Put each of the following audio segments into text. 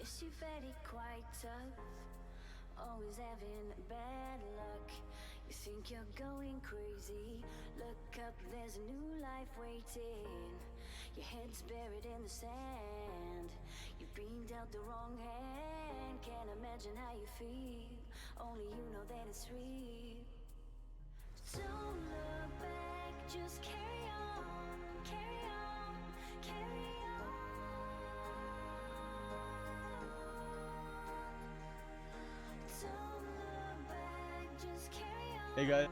Yes, you've had it quite tough, always having bad luck. You think you're going crazy, look up, there's a new life waiting. Your head's buried in the sand, you've been dealt the wrong hand. Can't imagine how you feel, only you know that it's real. Don't look back, just carry on, carry on, carry on. Don't look back, just carry on. Hey guys,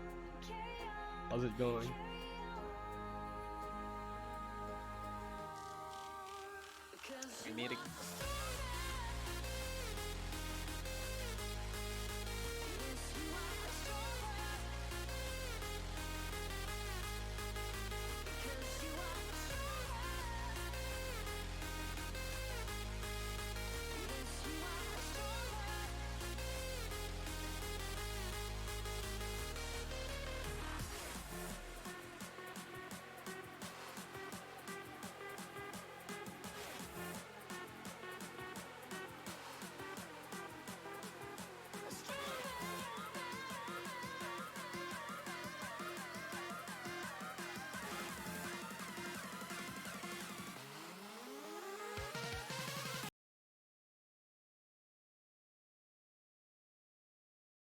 Carry on, how's it going? because We you made it. are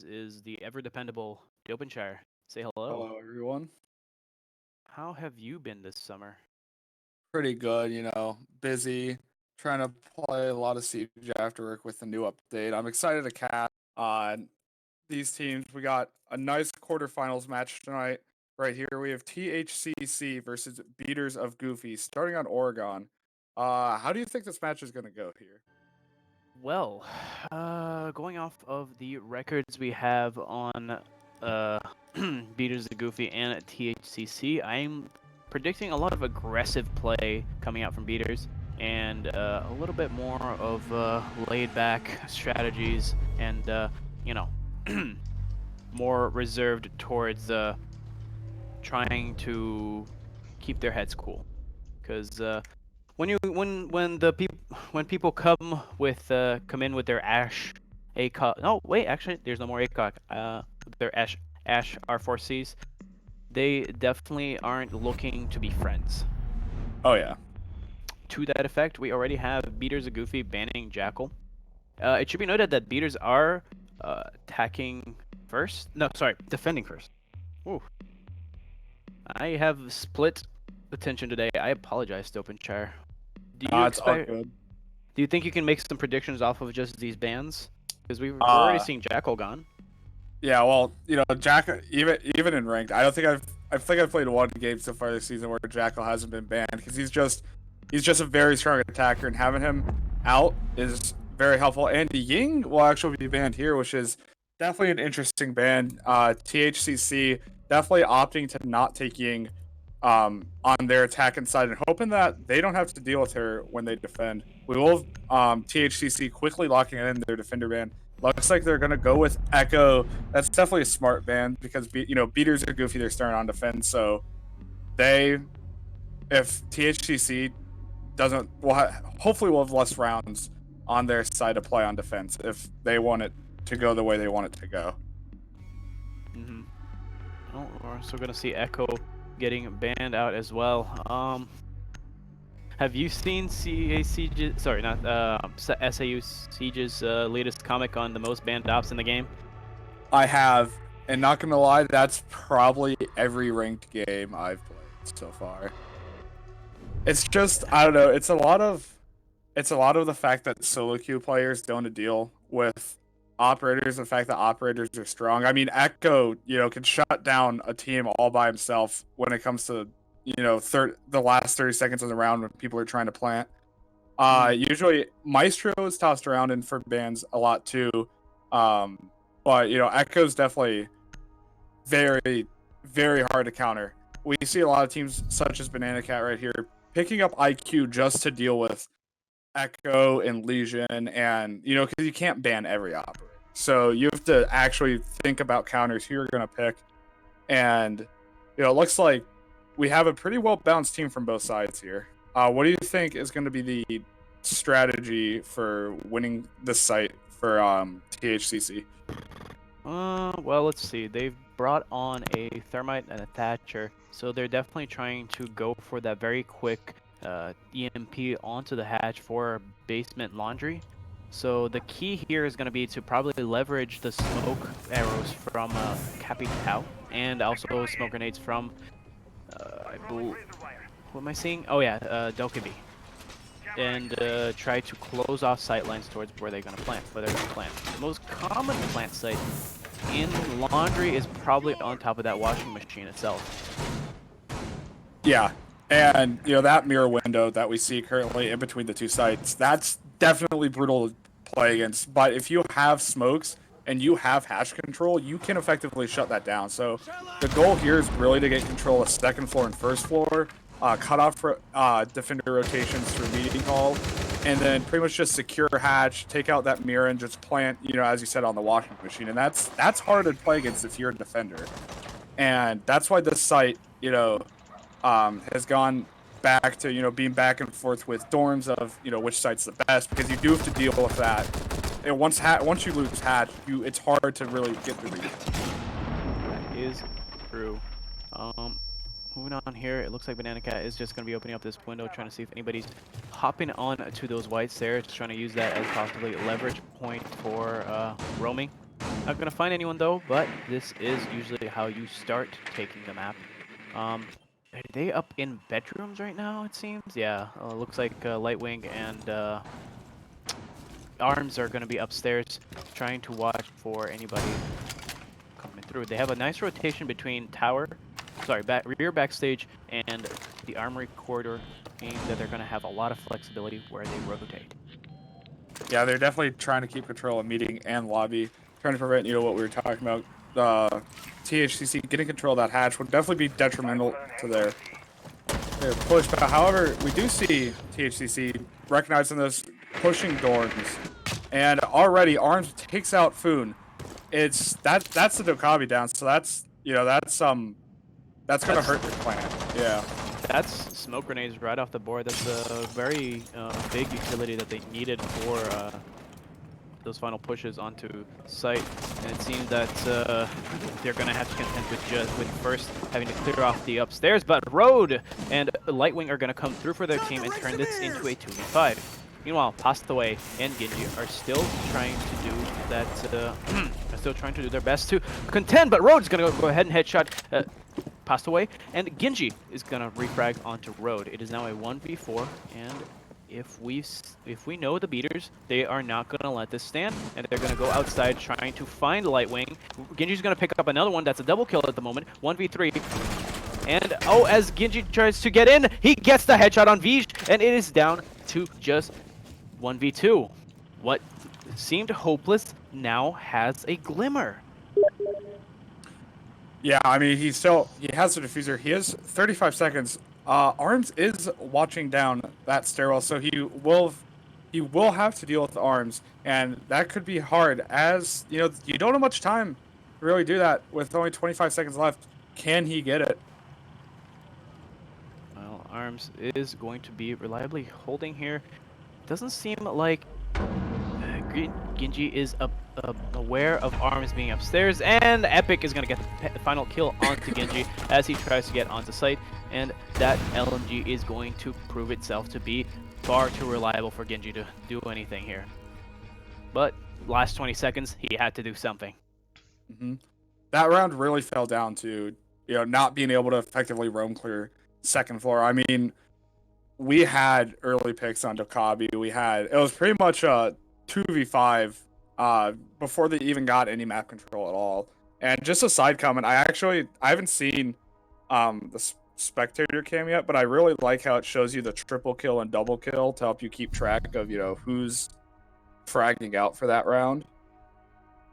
Is the ever dependable Dopenshire. Say hello. Hello, everyone. How have you been this summer? Pretty good, busy, trying to play a lot of Siege after work with the new update. I'm excited to cast on these teams. We got a nice quarterfinals match tonight. Right here, we have THCc versus Beaters of Goofy, starting on Oregon. How do you think this match is going to go here? Well, going off of the records we have on uh, Beaters the Goofy and THCc, I'm predicting a lot of aggressive play coming out from Beaters and a little bit more of laid-back strategies and, you know, more reserved towards trying to keep their heads cool. Because when people come in with their Ash ACOG. No, wait, actually, there's no more ACOG. Their Ash R4Cs. They definitely aren't looking to be friends. Oh, yeah. To that effect, we already have Beaters of Goofy banning Jackal. It should be noted that Beaters are attacking first. No, sorry, defending first. Ooh. I have split attention today. I apologize, Stopenshire. Do you It's all expect? good. Do you think you can make some predictions off of just these bans? Because we're already Uh, seeing Jackal gone. yeah, well, Jack, even in ranked, I think I've played one game so far this season where Jackal hasn't been banned because he's just a very strong attacker, and having him out is very helpful. And Ying will actually be banned here, which is definitely an interesting ban. THCc definitely opting to not take Ying on their attacking side and hoping that they don't have to deal with her when they defend. We will have THCc quickly locking in their defender ban. Looks like they're gonna go with Echo. That's definitely a smart ban because beaters are goofy. They're starting on defense, so if THCc doesn't, hopefully we'll have less rounds on their side to play on defense if they want it to go the way they want it to go. Mm-hmm. Oh, we're also gonna see Echo getting banned out as well. Have you seen CAC? Sorry, not SAU Siege's latest comic on the most banned ops in the game? I have, and not gonna lie, that's probably every ranked game I've played so far. It's just, I don't know. It's a lot of the fact that solo queue players don't deal with operators. The fact that operators are strong. I mean, Echo, can shut down a team all by himself when it comes to the last 30 seconds of the round when people are trying to plant. Usually Maestro is tossed around in for bans a lot too. But Echo's definitely very, very hard to counter. We see a lot of teams such as Banana Cat right here picking up IQ just to deal with Echo and Legion, and because you can't ban every operator, so you have to actually think about counters who you're gonna pick. And it looks like we have a pretty well balanced team from both sides here. What do you think is going to be the strategy for winning this site for THCc? Well, let's see. They've brought on a thermite and a thatcher, so they're definitely trying to go for that very quick EMP onto the hatch for basement laundry. So the key here is going to be to probably leverage the smoke arrows from Capital and also smoke grenades from, what am I seeing? Oh yeah, Dokkaebi. And try to close off sight lines towards where they're going to plant, where they're going to plant. The most common plant site in laundry is probably on top of that washing machine itself. Yeah, and that mirror window that we see currently in between the two sites, that's definitely brutal to play against. But if you have smokes and you have hatch control, you can effectively shut that down. So the goal here is really to get control of second floor and first floor, cut off defender rotations through meeting hall, and then pretty much just secure hatch, take out that mirror, and just plant, as you said, on the washing machine. And that's hard to play against if you're a defender. And that's why this site, has gone back to, being back and forth with dorms of, which site's the best, because you do have to deal with that. And once you lose hatch, it's hard to really get the read. That is true. Moving on here, it looks like Banana Cat is just going to be opening up this window, trying to see if anybody's hopping on to those white stairs, trying to use that as possibly a leverage point for roaming. Not going to find anyone though, but this is usually how you start taking the map. Are they up in bedrooms right now, it seems? Yeah, looks like Lightwing and Arms are going to be upstairs, trying to watch for anybody coming through. They have a nice rotation between rear backstage and the armory corridor, meaning that they're going to have a lot of flexibility where they rotate. Yeah, they're definitely trying to keep control of meeting and lobby, trying to prevent, what we were talking about. THCc getting control of that hatch would definitely be detrimental to their push. But however, we do see THCc recognizing this, pushing dorms, and already Arms takes out Foon. That's the Dokkaebi down, so that's gonna hurt their plan. Yeah. That's smoke grenades right off the board. That's a very big utility that they needed for those final pushes onto site. And it seems that they're going to have to contend with first having to clear off the upstairs. But Road and Lightwing are going to come through for their team and turn this into a 2v5. Meanwhile, Pastaway and Genji are still trying to do that. Are still trying to do their best to contend. But Road's going to go ahead and headshot Pastaway, and Genji is gonna refrag onto Road. It is now a 1v4, and if we know the beaters, they are not gonna let this stand, and they're gonna go outside trying to find Lightwing. Genji's gonna pick up another one. That's a double kill at the moment. 1v3. And as Genji tries to get in, he gets the headshot on Vij, and it is down to just 1v2. What seemed hopeless now has a glimmer. Yeah, I mean, he has the diffuser. He has 35 seconds. Arms is watching down that stairwell, so he will have to deal with Arms, and that could be hard, as you don't have much time to really do that with only 25 seconds left. Can he get it? Well, Arms is going to be reliably holding here. Doesn't seem like Genji is aware of Arms being upstairs, and Epic is going to get the final kill onto Genji as he tries to get onto site, and that LMG is going to prove itself to be far too reliable for Genji to do anything here. But last 20 seconds, he had to do something. Mm-hmm. That round really fell down to not being able to effectively roam clear second floor. I mean, we had early picks on Dokkaebi. It was pretty much a 2v5 before they even got any map control at all. And just a side comment, I haven't seen the spectator cam yet, but I really like how it shows you the triple kill and double kill to help you keep track of who's fragging out for that round.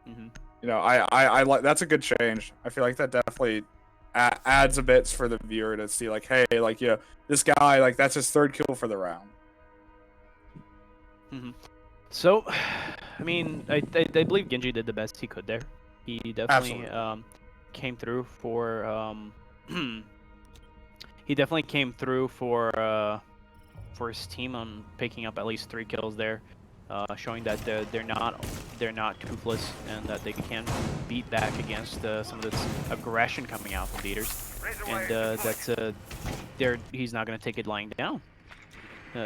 Mm-hmm. I like, that's a good change. I feel like that definitely adds a bit for the viewer to see, like, hey, like, this guy, like, that's his third kill for the round. Mm-hmm. So, I mean, I believe Genji did the best he could there. He definitely came through for he definitely came through for for his team on picking up at least 3 kills there, showing that they're not toothless and that they can beat back against some of this aggression coming out from Beaters, and he's not going to take it lying down.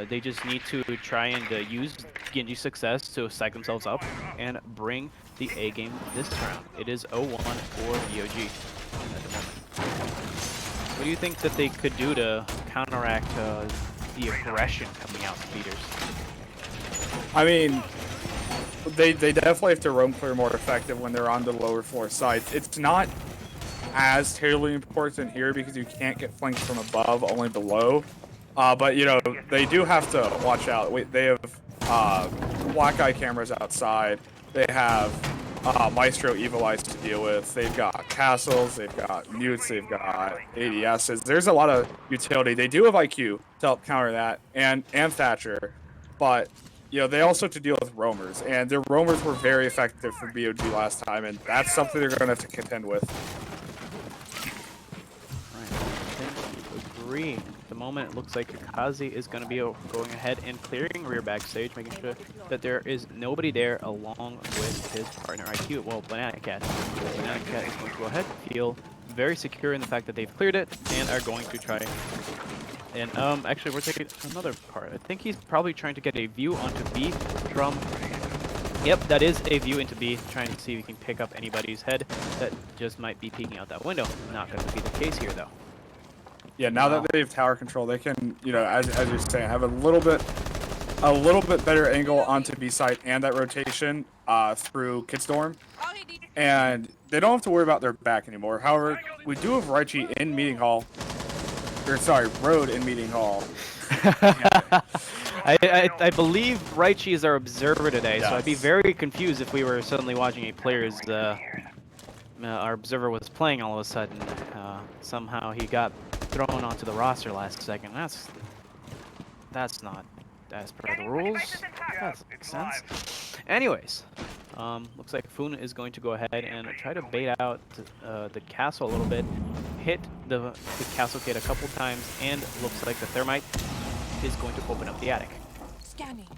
They just need to try and use Genji's success to psych themselves up and bring the A game this round. It is 0-1 for VOG at the moment. What do you think that they could do to counteract the aggression coming out from Beaters? I mean, they definitely have to roam clear more effective when they're on the lower floor side. It's not as terribly important here because you can't get flanked from above, only below. But, you know, they do have to watch out. They have black eye cameras outside. They have Maestro Evil Eyes to deal with. They've got castles. They've got mutes. They've got ADSs. There's a lot of utility. They do have IQ to help counter that, and Thatcher. But, you know, they also have to deal with roamers. And their roamers were very effective for BOG last time, and that's something they're going to have to contend with. Right. I agree. At the moment, it looks like Kazi is going to be going ahead and clearing rear backstage, making sure that there is nobody there along with his partner IQ. Well, Banana Cat. Banana Cat is going to go ahead, feel very secure in the fact that they've cleared it, and are going to try. And actually, we're taking another part. I think he's probably trying to get a view onto B from. Yep, that is a view into B, trying to see if he can pick up anybody's head that just might be peeking out that window. Not going to be the case here, though. Yeah, now that they have tower control, they can, you know, as you're saying, have a little bit better angle onto B side and that rotation through Kidstorm, and they don't have to worry about their back anymore. However, we do have Raichi in meeting hall, or sorry, Road in meeting hall. I believe Raichi is our observer today, Yes. so I'd be very confused if we were suddenly watching a player's. Our observer was playing all of a sudden. Somehow he got thrown onto the roster last second. That's not as per the rules. That makes sense. Anyways, looks like Foon is going to go ahead and try to bait out the castle a little bit, hit the castle gate a couple times, and looks like the thermite is going to open up the attic. Scanning.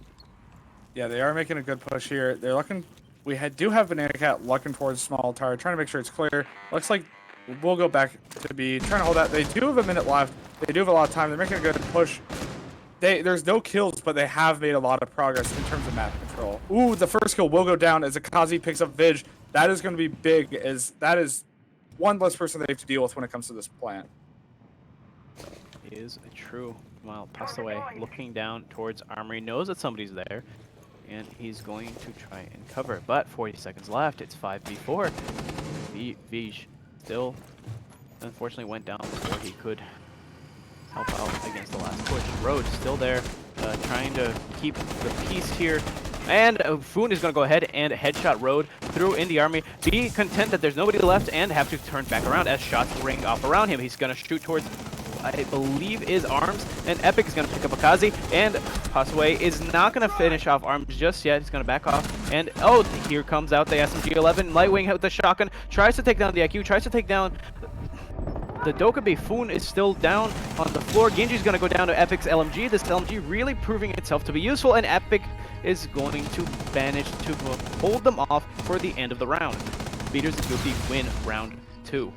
Yeah, they are making a good push here. They're looking. Do have Banana Cat looking towards small tower, trying to make sure it's clear. Looks like we'll go back to B, trying to hold that. They do have a minute left. They do have a lot of time. They're making a good push. There's no kills, but they have made a lot of progress in terms of map control. Ooh, the first kill will go down as Akazi picks up Vig. That is going to be big, as that is one less person they have to deal with when it comes to this plant. Is true. While passed away, looking down towards Armory, knows that somebody's there, and he's going to try and cover. But 40 seconds left. It's 5v4. Vij still, unfortunately, went down before he could help out against the last push. Road still there, trying to keep the peace here. And Foon is going to go ahead and headshot Road through in the army. Be content that there's nobody left and have to turn back around as shots ring off around him. He's going to shoot towards, I believe, is Arms, and Epic is going to pick up Akazi, and Pasway is not going to finish off Arms just yet. He's going to back off, and oh, here comes out the SMG-11. Lightwing with the shotgun, tries to take down the IQ, tries to take down the Dokubi. Foon is still down on the floor. Genji's going to go down to Epic's LMG. This LMG really proving itself to be useful, and Epic is going to manage to hold them off for the end of the round. Beaters and Goofy win round 2.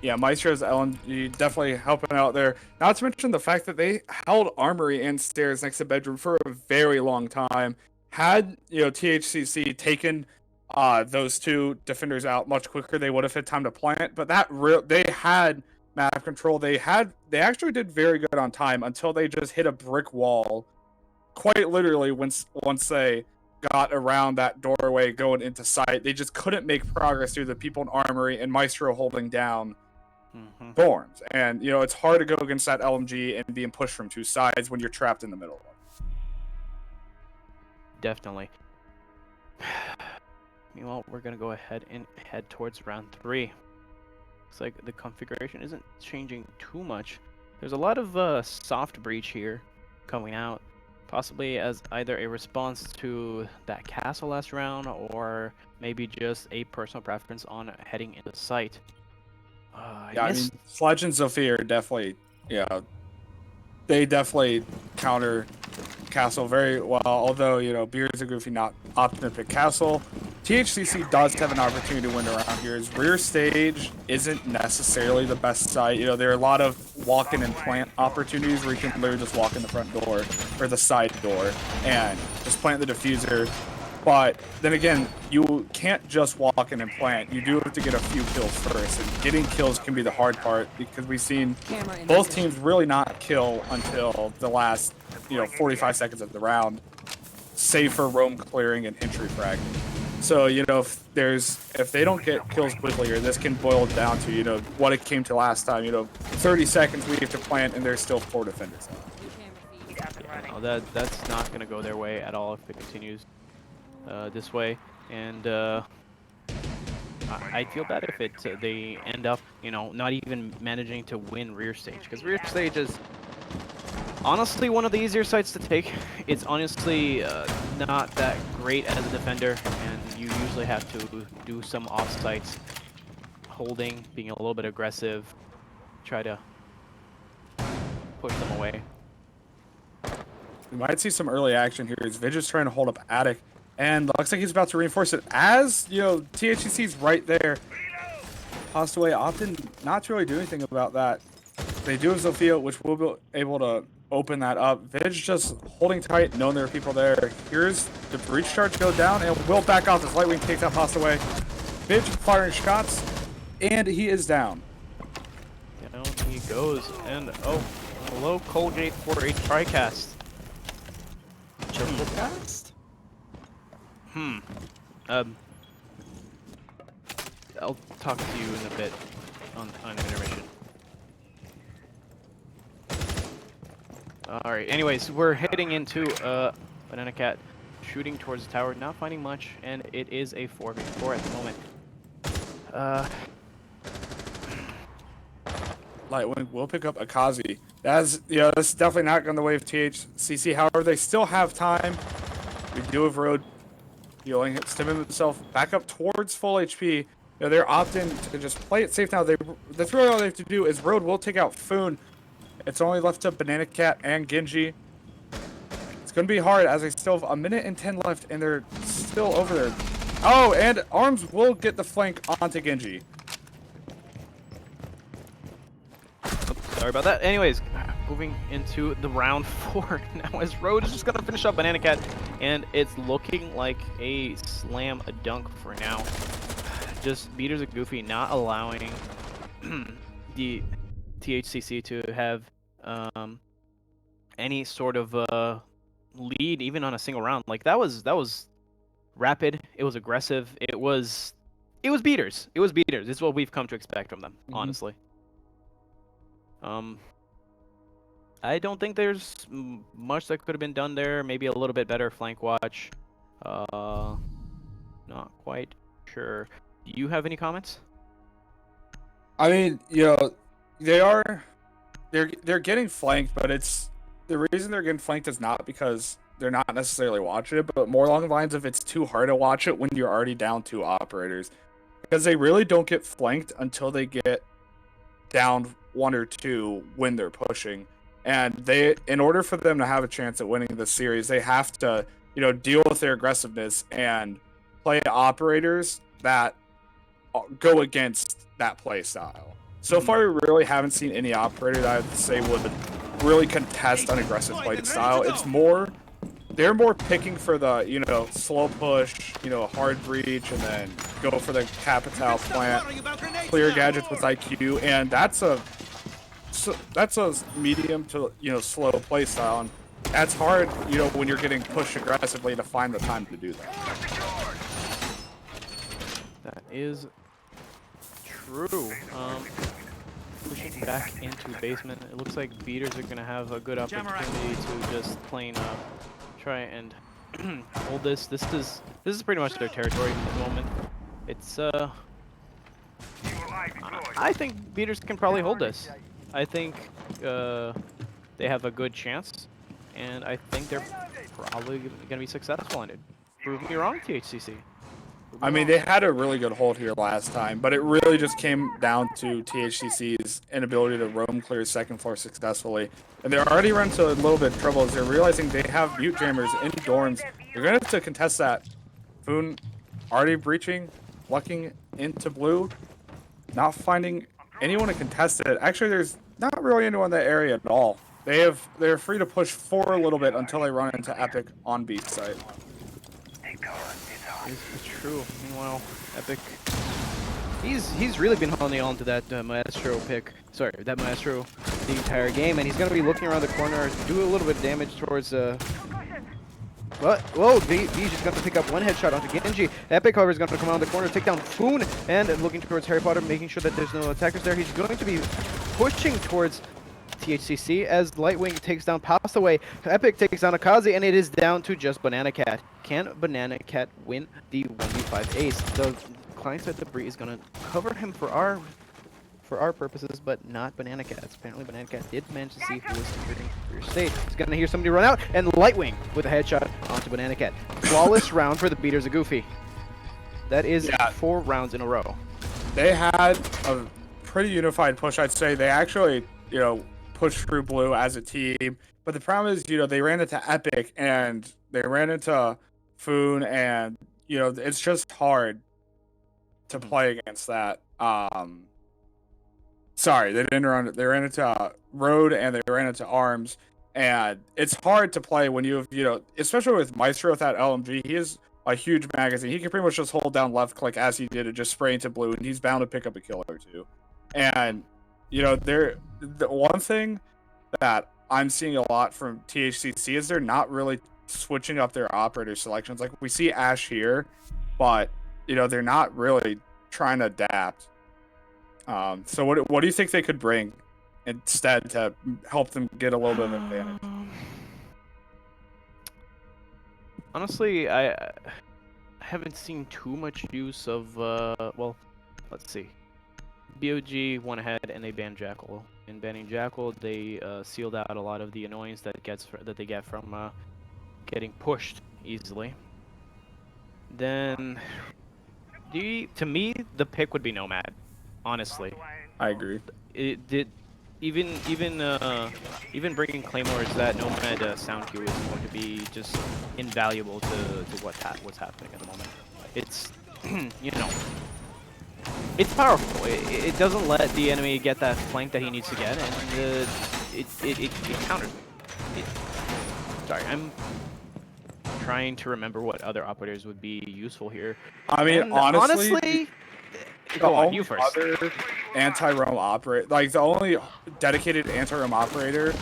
Yeah, Maestro's LMG definitely helping out there. Not to mention the fact that they held Armory and stairs next to bedroom for a very long time. Had, you know, THCc taken those two defenders out much quicker, they would have had time to plant. But they had map control. They actually did very good on time until they just hit a brick wall. Quite literally, once they got around that doorway going into sight, they just couldn't make progress through the people in Armory and Maestro holding down dorms. And, you know, it's hard to go against that LMG and being pushed from two sides when you're trapped in the middle. Definitely. Meanwhile, we're going to go ahead and head towards round 3. Looks like the configuration isn't changing too much. There's a lot of soft breach here coming out, possibly as either a response to that castle last round, or maybe just a personal preference on heading into sight. I mean, Sledge and Sophia are definitely, yeah, they definitely counter Castle very well. Although, you know, Beers and Goofy not opting to pick Castle. THCc does have an opportunity to win around here. His rear stage isn't necessarily the best site. You know, there are a lot of walk-in and plant opportunities where you can literally just walk in the front door or the side door and just plant the diffuser. But then again, you can't just walk in and plant. You do have to get a few kills first, and getting kills can be the hard part because we've seen both teams really not kill until the last, 45 seconds of the round, save for roam clearing and entry frag. So, if they don't get kills quickly, or this can boil down to, what it came to last time, 30 seconds we have to plant and there's still 4 defenders out. Yeah, no, that's not going to go their way at all if it continues this way. And I feel bad if they end up, not even managing to win rear stage. Because rear stage is honestly one of the easier sites to take. It's honestly not that great as a defender, and you usually have to do some off-sites holding, being a little bit aggressive, try to push them away. We might see some early action here as Vidge is trying to hold up Attic, and looks like he's about to reinforce it. As, THCc's right there. Tossed away, often not to really do anything about that. They do have Sophia, which will be able to open that up. Vidge just holding tight, knowing there are people there. Here's the breach charge go down, and will back off as Lightwing takes out Tossed away. Vidge firing shots, and he is down. He goes, and hello Colgate for a TriCast. Triple cast? I'll talk to you in a bit on intermission. Alright, anyways, we're heading into Banana Cat shooting towards the tower, not finding much, and it is a 4v4 at the moment. Lightwing will pick up Akazi. That's definitely not going the way of THCc. However, they still have time. We do have Road healing, stimming himself back up towards full HP. They're opting to just play it safe now. That's really all they have to do is Road will take out Foon. It's only left to Banana Cat and Genji. It's going to be hard as they still have 1 minute and 10 left, and they're still over there. Oh, and Arms will get the flank onto Genji. Sorry about that. Anyways, moving into the round 4 now as Road is just going to finish up Banana Cat, and it's looking like a slam a dunk for now. Just Beaters and Goofy not allowing the THCc to have any sort of lead even on a single round. Like that was rapid, it was aggressive, it was beaters. It's what we've come to expect from them, honestly. I don't think there's much that could have been done there. Maybe a little bit better flank watch. Not quite sure. Do you have any comments? I mean, they're getting flanked, but it's the reason they're getting flanked is not because they're not necessarily watching it, but more along the lines of it's too hard to watch it when you're already down 2 operators, because they really don't get flanked until they get down 1 or 2 when they're pushing. And in order for them to have a chance at winning this series, they have to, deal with their aggressiveness and play operators that go against that play style. So far, we really haven't seen any operator that I would say would really contest an aggressive play style. They're more picking for the, slow push, hard breach, and then go for the Capital plant, clear gadgets with IQ, and that's a medium to, slow play style, and that's hard, when you're getting pushed aggressively to find the time to do that. That is true. Pushing back into basement. It looks like Beaters are gonna have a good opportunity to just plain try and hold this. This is pretty much their territory at the moment. It's I think Beaters can probably hold this. I think they have a good chance, and I think they're probably gonna be successful in it. Prove me wrong, THCc. I mean, they had a really good hold here last time, but it really just came down to THCc's inability to roam clear second floor successfully. And they're already run into a little bit of trouble as they're realizing they have mute jammers in dorms. They're going to have to contest that. Foon already breaching, lucking into blue, not finding anyone to contest it. Actually, there's not really anyone in that area at all. They're free to push for a little bit until they run into Epic on B site. It's true. Meanwhile, Epic, he's really been holding on to that Maestro pick. Sorry, that Maestro the entire game, and he's gonna be looking around the corner, do a little bit of damage towards. Whoa, V's just gonna pick up one headshot onto Genji. Epic, however, is gonna come around the corner, take down Foon, and looking towards Harry Potter, making sure that there's no attackers there. He's going to be pushing towards THCc as Lightwing takes down Passaway. Epic takes down Akaze, and it is down to just Banana Cat. Can Banana Cat win the 1v5 ace? The client side debris is gonna cover him for our purposes, but not Banana Cat's. Apparently Banana Cat did manage to see who was converting for your state. He's gonna hear somebody run out, and Lightwing with a headshot onto Banana Cat. Flawless round for the beaters of Goofy. That is 4 rounds in a row. They had a pretty unified push, I'd say. They actually, pushed through blue as a team, but the problem is, they ran into Epic and they ran into Foon, and it's just hard to play against that. Sorry, they didn't run. They ran into Road and they ran into Arms, and it's hard to play when you have, especially with Maestro with that LMG. He is a huge magazine. He can pretty much just hold down left click as he did and just spray into blue, and he's bound to pick up a kill or two. And the one thing that I'm seeing a lot from THCc is they're not really switching up their operator selections. Like, we see Ash here, but they're not really trying to adapt. So what do you think they could bring instead to help them get a little bit of an advantage? Honestly, I haven't seen too much use of well, let's see. BOG went ahead and they banned Jackal. In banning Jackal, they sealed out a lot of the annoyance that they get from getting pushed easily. Then, to me, the pick would be Nomad. Honestly, I agree. It did even bringing Claymores, that Nomad sound cue is going to be just invaluable to what's happening at the moment. It's it's powerful. It doesn't let the enemy get that flank that he needs to get, and it counters. Sorry, I'm trying to remember what other operators would be useful here. I mean, and honestly go on, you first. Other anti-roam operator, like the only dedicated anti-roam operator,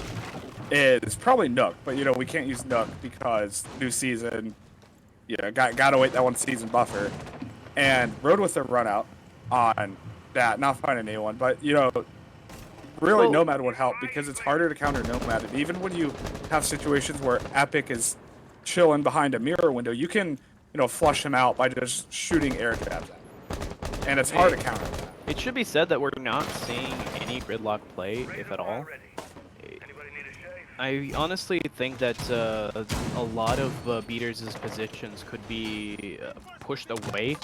is probably Nook. But we can't use Nook because new season. Gotta wait that 1 season buffer, and Road with the run out on that, not finding anyone. But really, Nomad would help because it's harder to counter Nomad. And even when you have situations where Epic is chilling behind a mirror window, you can flush him out by just shooting air jabs at him. And it's hard to counter that. It should be said that we're not seeing any gridlock play, if at all. I honestly think that a lot of beaters' positions could be pushed away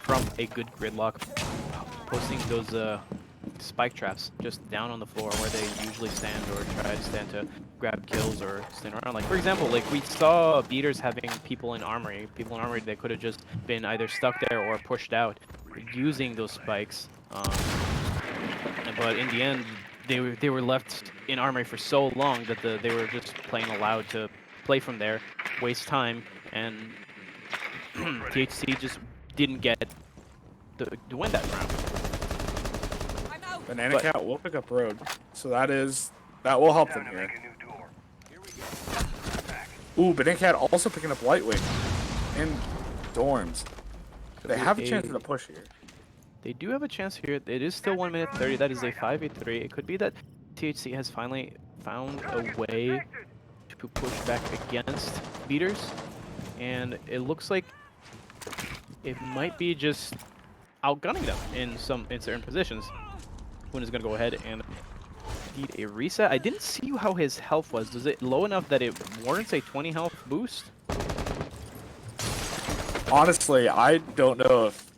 from a good gridlock, posting those spike traps just down on the floor where they usually stand, or try to stand to grab kills or stand around. Like, for example, like we saw beaters having people in armory. They could have just been either stuck there or pushed out using those spikes. But in the end, they were left in armory for so long that they were just playing allowed to play from there, waste time, and THC just didn't get to win that round. Banana Cat will pick up Road, so that will help them here. Ooh, Banana Cat also picking up Lightwing in dorms. They have a chance in the push here. They do have a chance here. It is still 1 minute 30. That is a 5v3. It could be that THC has finally found a way to push back against beaters, and it looks like it might be just outgunning them in certain positions. Foon is gonna go ahead and need a reset. I didn't see how his health was. Was it low enough that it warrants a 20 health boost? honestly, I don't know if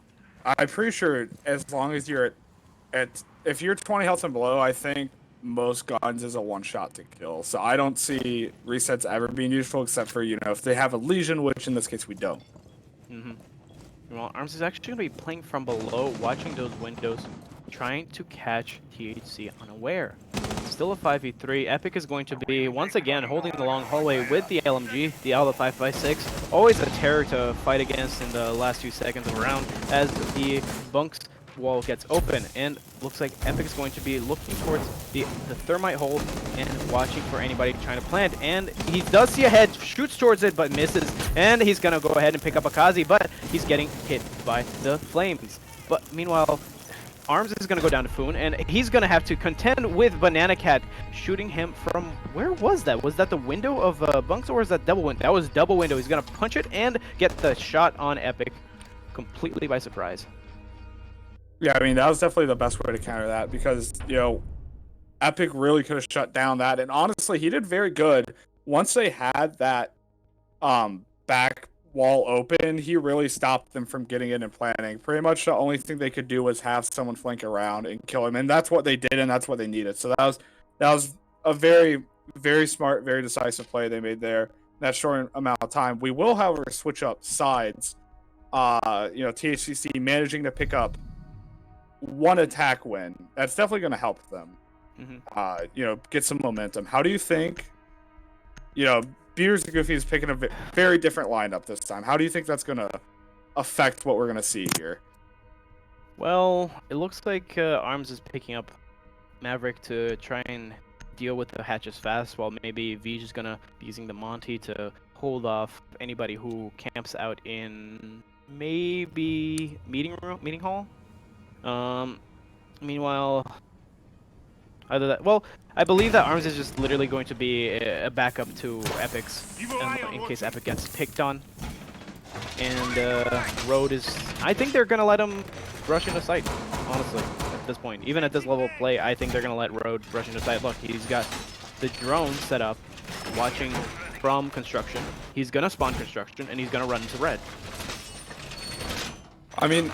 I'm pretty sure as long as you're at if you're 20 health and below, I think most guns is a one shot to kill. So I don't see resets ever being useful except for if they have a lesion, which in this case we don't. Mm-hmm. Well, Arms is actually going to be playing from below, watching those windows, trying to catch THC unaware. Still a 5v3. Epic is going to be, once again, holding the long hallway with the LMG, the Alpha 556. Always a terror to fight against in the last few seconds of a round as the bunks wall gets open. And looks like Epic is going to be looking towards the thermite hole and watching for anybody trying to plant. And he does see a head, shoots towards it, but misses. And he's going to go ahead and pick up a Kazi, but he's getting hit by the flames. But meanwhile, Arms is going to go down to Foon, and he's going to have to contend with Banana Cat, shooting him from... Where was that? Was that the window of bunks, or was that double window? That was double window. He's going to punch it and get the shot on Epic completely by surprise. Yeah, I mean, that was definitely the best way to counter that because, Epic really could have shut down that. And honestly, he did very good. Once they had that back wall open, he really stopped them from getting in and planning. Pretty much the only thing they could do was have someone flank around and kill him. And that's what they did, and that's what they needed. So that was a very, very smart, very decisive play they made there in that short amount of time. We will, however, switch up sides. THCc managing to pick up one attack win. That's definitely going to help them. Get some momentum. How do you think, Beers and Goofy is picking a very different lineup this time. How do you think that's going to affect what we're going to see here? Well, it looks like Arms is picking up Maverick to try and deal with the hatches fast, while maybe Vij is going to be using the Monty to hold off anybody who camps out in maybe meeting hall. Meanwhile, I believe that Arms is just literally going to be a backup to Epic's in case Epic gets picked on. And Road is... I think they're going to let him rush into sight, honestly, at this point. Even at this level of play, I think they're going to let Road rush into sight. Look, he's got the drone set up, watching from construction. He's going to spawn construction, and he's going to run into red. I mean,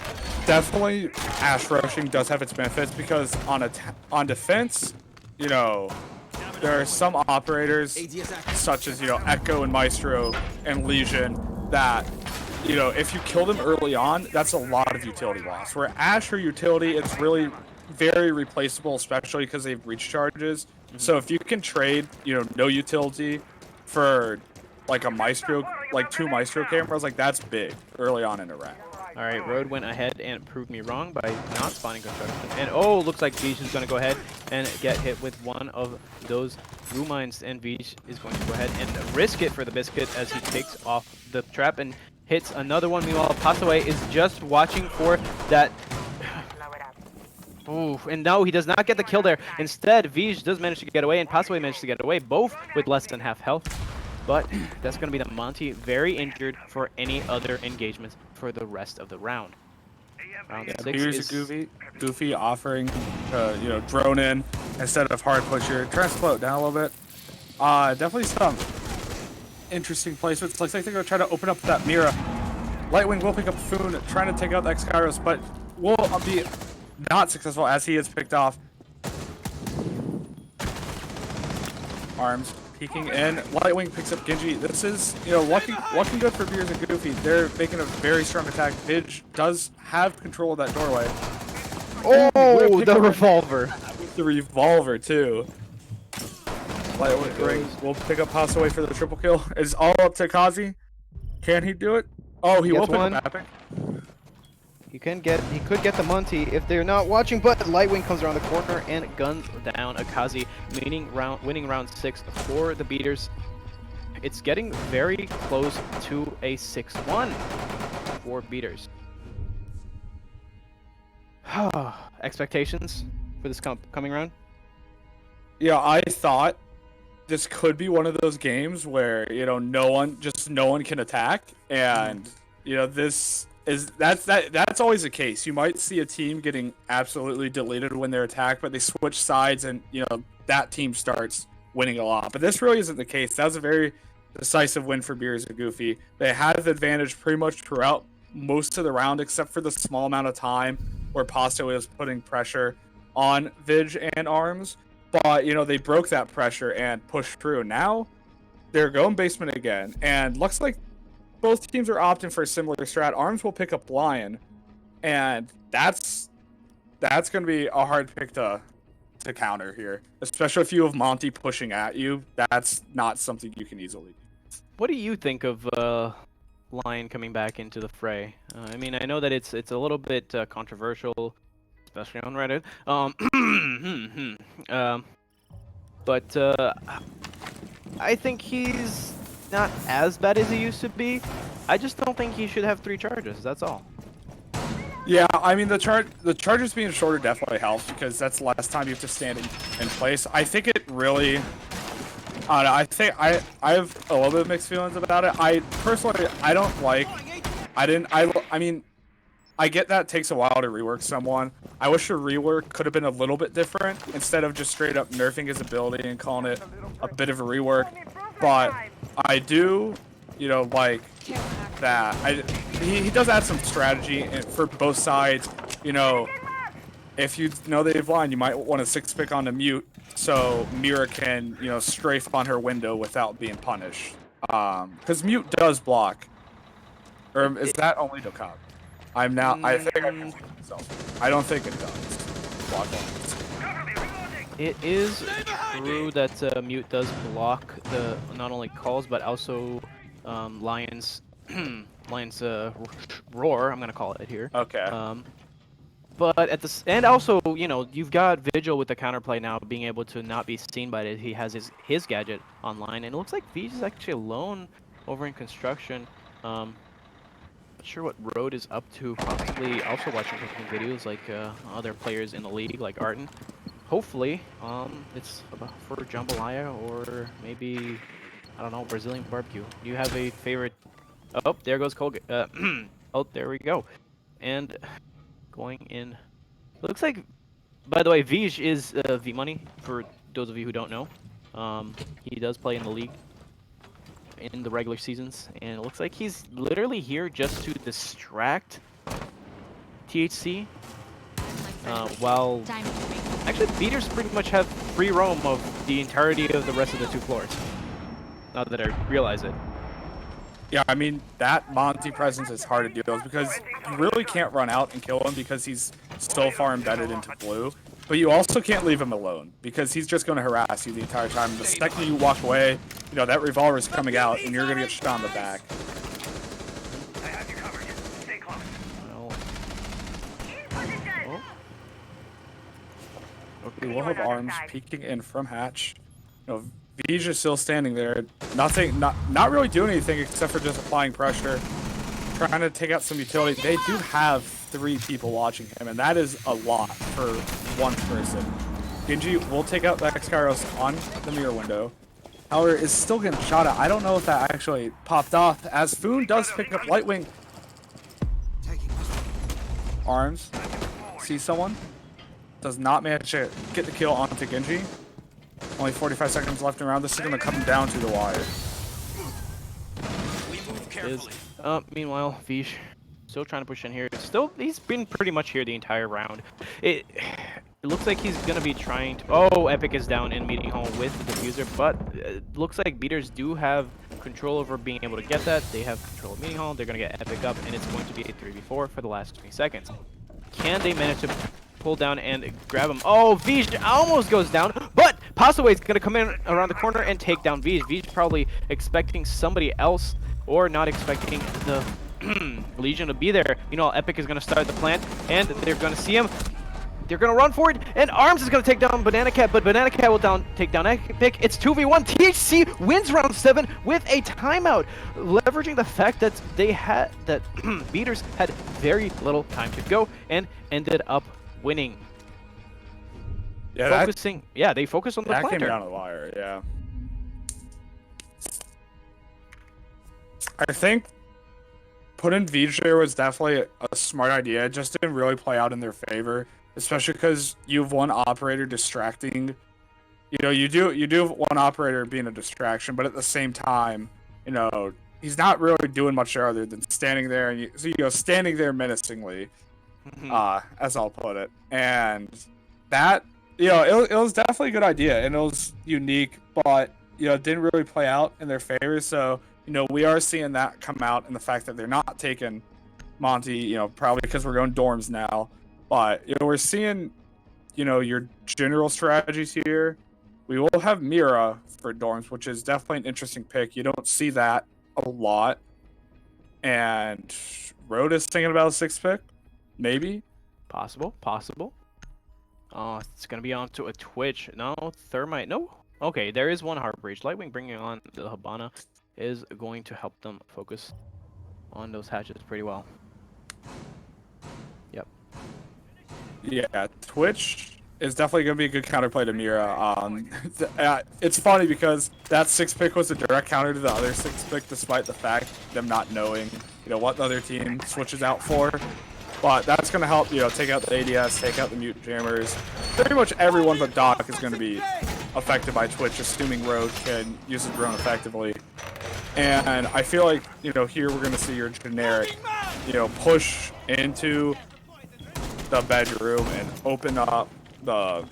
definitely Ash rushing does have its benefits because on defense, there are some operators such as, Echo and Maestro and Legion that, if you kill them early on, that's a lot of utility loss. Where Ash or utility, it's really very replaceable, especially because they have reach charges. So if you can trade, no utility for like a Maestro, like 2 Maestro cameras, like that's big early on in a round. Alright, Road went ahead and proved me wrong by not spawning construction. And oh, looks like Vij is going to go ahead and get hit with one of those blue mines. And Vij is going to go ahead and risk it for the biscuit as he takes off the trap and hits another one. Meanwhile, Passaway is just watching for that. Ooh, and no, he does not get the kill there. Instead, Vij does manage to get away, and Passaway managed to get away, both with less than half health. But that's going to be the Monty, very injured for any other engagements for the rest of the round. Round 6 Here's Goofy offering to, drone in instead of hard pusher. Trying to slow it down a little bit. Definitely some interesting placements. Looks like they're going to try to open up that Mira. Lightwing will pick up Foon, trying to take out the X-Kairos, but will be not successful as he is picked off. Arms peeking in. Lightwing picks up Genji. This is, looking good for Beers and Goofy. They're making a very strong attack. Vij does have control of that doorway. Oh, the revolver. The revolver, too. Lightwing will pick up Passaway for the triple kill. It's all up to Kazi. Can he do it? Oh, he will pick up Epic. He could get the Monty if they're not watching, but Lightwing comes around the corner and guns down Akazi, winning round 6 for the Beaters. It's getting very close to a 6-1 for Beaters. Expectations for this coming round? Yeah, I thought this could be one of those games where, no one can attack, and that's always the case. You might see a team getting absolutely deleted when they're attacked, but they switch sides and that team starts winning a lot. But this really isn't the case. That was a very decisive win for Beers and Goofy. They had the advantage pretty much throughout most of the round, except for the small amount of time where Pasta was putting pressure on Vig and Arms. But, they broke that pressure and pushed through. Now, they're going basement again. And looks like both teams are opting for a similar strat. Arms will pick up Lion. And that's going to be a hard pick to counter here. Especially if you have Monty pushing at you. That's not something you can easily do. What do you think of Lion coming back into the fray? I mean, I know that it's a little bit controversial, especially on Reddit. But I think he's not as bad as he used to be. I just don't think he should have 3 charges. That's all. Yeah, I mean the charges being shorter definitely helps because that's less time you have to stand in place. I think it really. I think I have a little bit of mixed feelings about it. I personally don't like. I mean, I get that it takes a while to rework someone. I wish the rework could have been a little bit different instead of just straight up nerfing his ability and calling it a bit of a rework. But I do, like that. He does add some strategy for both sides. If you know they have line, you might want to 6-pick onto Mute so Mira can, strafe on her window without being punished. Because Mute does block. Or is that only the cop? I think I'm confusing myself. I don't think it does. Block lines. It is true that Mute does block the not only calls but also Lion's roar. I'm gonna call it here. Okay. But and also, you've got Vigil with the counterplay now, being able to not be seen by it. He has his gadget online, and it looks like Vij is actually alone over in construction. Not sure what Road is up to. Possibly also watching cooking videos like other players in the league, like Arton. Hopefully, it's for jambalaya or maybe, I don't know, Brazilian barbecue. Do you have a favorite? Oh, there goes Colgate. Oh, there we go. And going in. Looks like, by the way, Vij is V-Money, for those of you who don't know. He does play in the league in the regular seasons, and it looks like he's literally here just to distract THC. While actually beaters pretty much have free roam of the entirety of the rest of the 2 floors. Now that I realize it. Yeah, I mean, that Monty presence is hard to deal with because you really can't run out and kill him because he's so far embedded into blue. But you also can't leave him alone because he's just going to harass you the entire time. The second you walk away, that revolver is coming out and you're going to get shot in the back. I have you covered. Stay close. Well, Okay, we'll have Arms peeking in from Hatch. Vij is still standing there. Not really doing anything except for just applying pressure. Trying to take out some utility. They do have 3 people watching him, and that is a lot for 1 person. Genji will take out the X-Kairos on the mirror window. However, is still getting shot at. I don't know if that actually popped off, as Foon does pick up Lightwing. Arms. See someone. Does not manage to get the kill onto Genji. Only 45 seconds left in the round. This is going to come down to the wire. Meanwhile, Vij still trying to push in here. He's been pretty much here the entire round. It looks like he's going to be trying to... Oh, Epic is down in meeting home with the diffuser, but it looks like beaters do have control over being able to get that. They have control of meeting home. They're going to get Epic up, and it's going to be a 3v4 for the last 20 seconds. Can they manage to pull down and grab him? Oh, Vij almost goes down, but Passaway is going to come in around the corner and take down Vij. Vij probably expecting somebody else or not expecting the Legion to be there. Epic is going to start the plant, and they're going to see him. They're going to run forward, and Arms is going to take down Banana Cat, but Banana Cat will take down Epic. It's 2v1. THC wins round 7 with a timeout, leveraging the fact that beaters had very little time to go and ended up winning. Yeah, they focused on the planter. That came down to the wire, yeah. I think putting Vij there was definitely a smart idea. It just didn't really play out in their favor, especially because you have one operator distracting. You do have one operator being a distraction, but at the same time, you know, he's not really doing much there other than standing there, and standing there menacingly, as I'll put it. And that, it was definitely a good idea, and it was unique, but it didn't really play out in their favor. So we are seeing that come out in the fact that they're not taking Monty, probably because we're going dorms now. But we're seeing, your general strategies here. We will have Mira for dorms, which is definitely an interesting pick. You don't see that a lot. And Road is thinking about a 6th pick, maybe. Possible. Oh, it's gonna be onto a Twitch. No, Thermite. No. Okay, there is one Heart Breach. Lightwing bringing on the Habana is going to help them focus on those hatches pretty well. Yep. Yeah, Twitch is definitely going to be a good counterplay to Mira. It's funny because that 6th pick was a direct counter to the other 6th pick, despite the fact them not knowing, what the other team switches out for. But that's going to help, take out the ADS, take out the mute jammers. Pretty much everyone but Doc is going to be affected by Twitch, assuming Rogue can use the drone effectively. And I feel like, here we're going to see your generic, push into the bedroom and open up the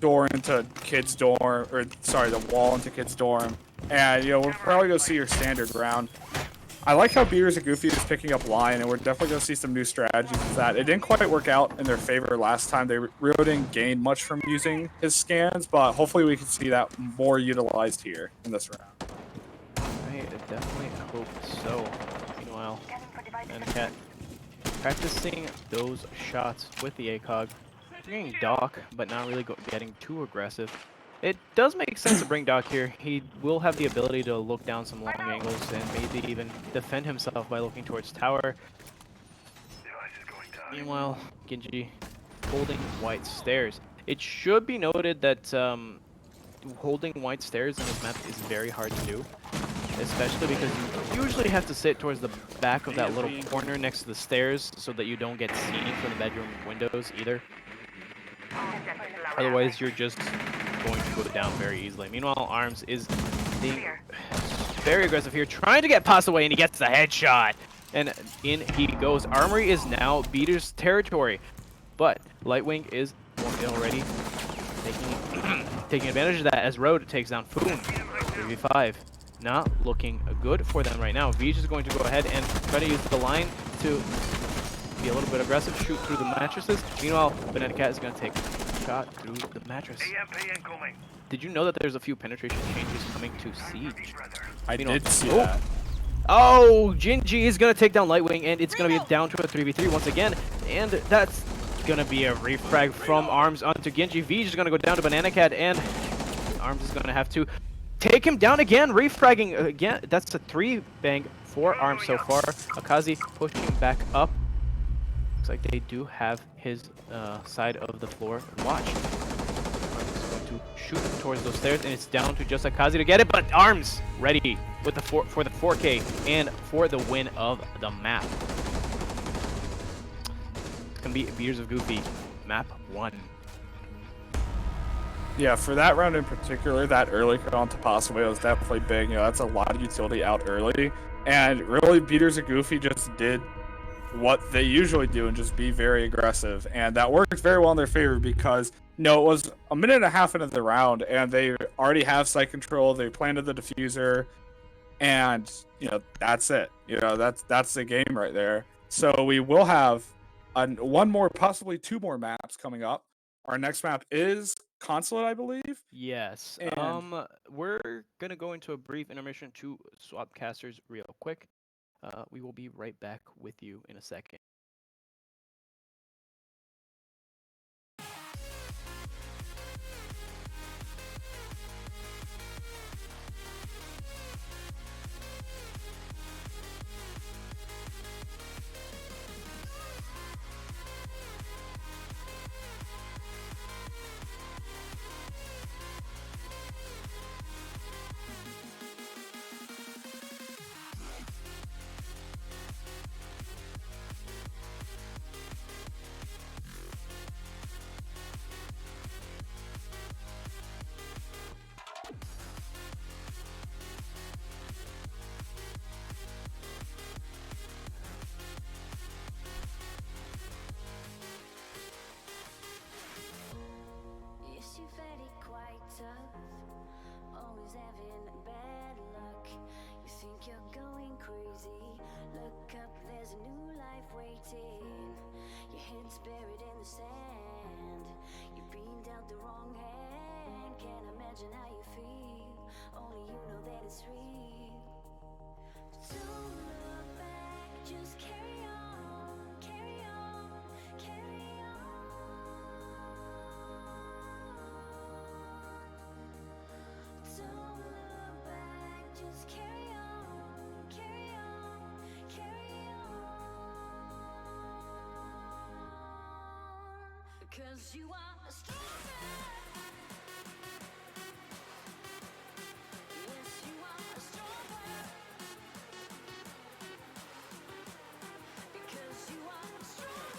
door into Kid's dorm, the wall into Kid's dorm. And, we're probably going to see your standard round. I like how Beaters and Goofy is picking up line, and we're definitely going to see some new strategies with that. It didn't quite work out in their favor last time. They really didn't gain much from using his scans, but hopefully we can see that more utilized here in this round. I definitely hope so. Meanwhile, Anacat practicing those shots with the ACOG. Bringing Doc, but not really getting too aggressive. It does make sense to bring Doc here. He will have the ability to look down some long angles and maybe even defend himself by looking towards tower. Meanwhile, Genji holding white stairs. It should be noted that holding white stairs in this map is very hard to do, especially because you usually have to sit towards the back of that little corner next to the stairs so that you don't get seen from the bedroom windows either. Otherwise, you're just going to go down very easily. Meanwhile, Arms is being very aggressive here, trying to get Pass away, and he gets the headshot. And in he goes. Armory is now Beater's territory, but Lightwing is already taking advantage of that as Road takes down Foon. 3v5. Not looking good for them right now. Veej is going to go ahead and try to use the line to be a little bit aggressive, shoot through the mattresses. Meanwhile, Banana Cat is going to take a shot through the mattress. Did you know that there's a few penetration changes coming to Siege? I did see that. Oh, Jinji is going to take down Lightwing, and it's going to be down to a 3v3 once again. And that's going to be a refrag from Arms onto Genji. Veej is going to go down to Banana Cat, and Arms is going to have to take him down again, refragging again. That's a 3-bang for Arms so far. Akazi pushing back up. Looks like they do have his side of the floor watched. Arms is going to shoot towards those stairs, and it's down to just Akazi to get it, but Arms ready with the for the 4K and for the win of the map. It's gonna be Beaters of Goofy, map 1. Yeah, for that round in particular, that early call to Passaway was definitely big. That's a lot of utility out early. And really, Beaters and Goofy just did what they usually do and just be very aggressive. And that worked very well in their favor because, it was a minute and a half into the round, and they already have site control. They planted the diffuser, and, that's it. That's the game right there. So we will have one more, possibly 2 more maps coming up. Our next map is Consulate, I believe. Yes. And We're gonna go into a brief intermission to swap casters real quick. We will be right back with you in a second. Cause you are stronger. Yes, you are stronger. Because you are stronger.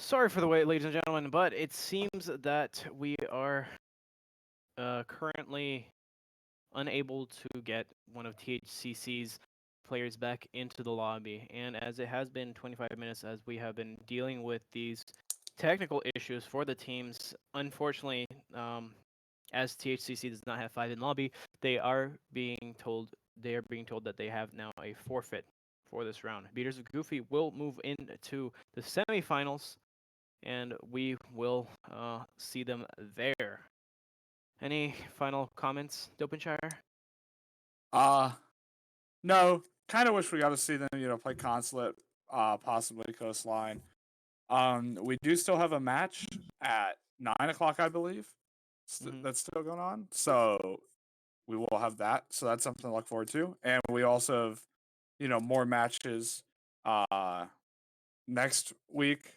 Sorry for the wait, ladies and gentlemen, but it seems that we are currently unable to get one of THCC's players back into the lobby. And as it has been 25 minutes as we have been dealing with these technical issues for the teams, unfortunately, as THCC does not have 5 in lobby, they are being told that they have now a forfeit for this round. Beaters of Goofy will move into the semifinals, and we will see them there. Any final comments, Dopenshire? No. Kind of wish we got to see them, play Consulate, possibly Coastline. We do still have a match at 9 o'clock, I believe. That's still going on. So we will have that. So that's something to look forward to. And we also have, more matches next week.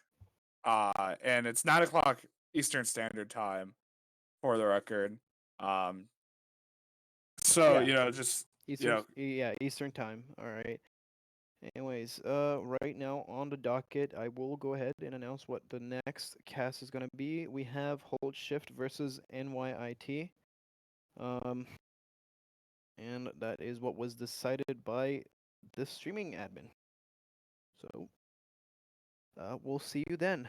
And it's 9 o'clock Eastern Standard Time for the record. So, Yeah. just Eastern time. All right. Anyways, right now on the docket, I will go ahead and announce what the next cast is gonna be. We have Hold Shift versus NYIT. Um, and that is what was decided by the streaming admin. So, we'll see you then.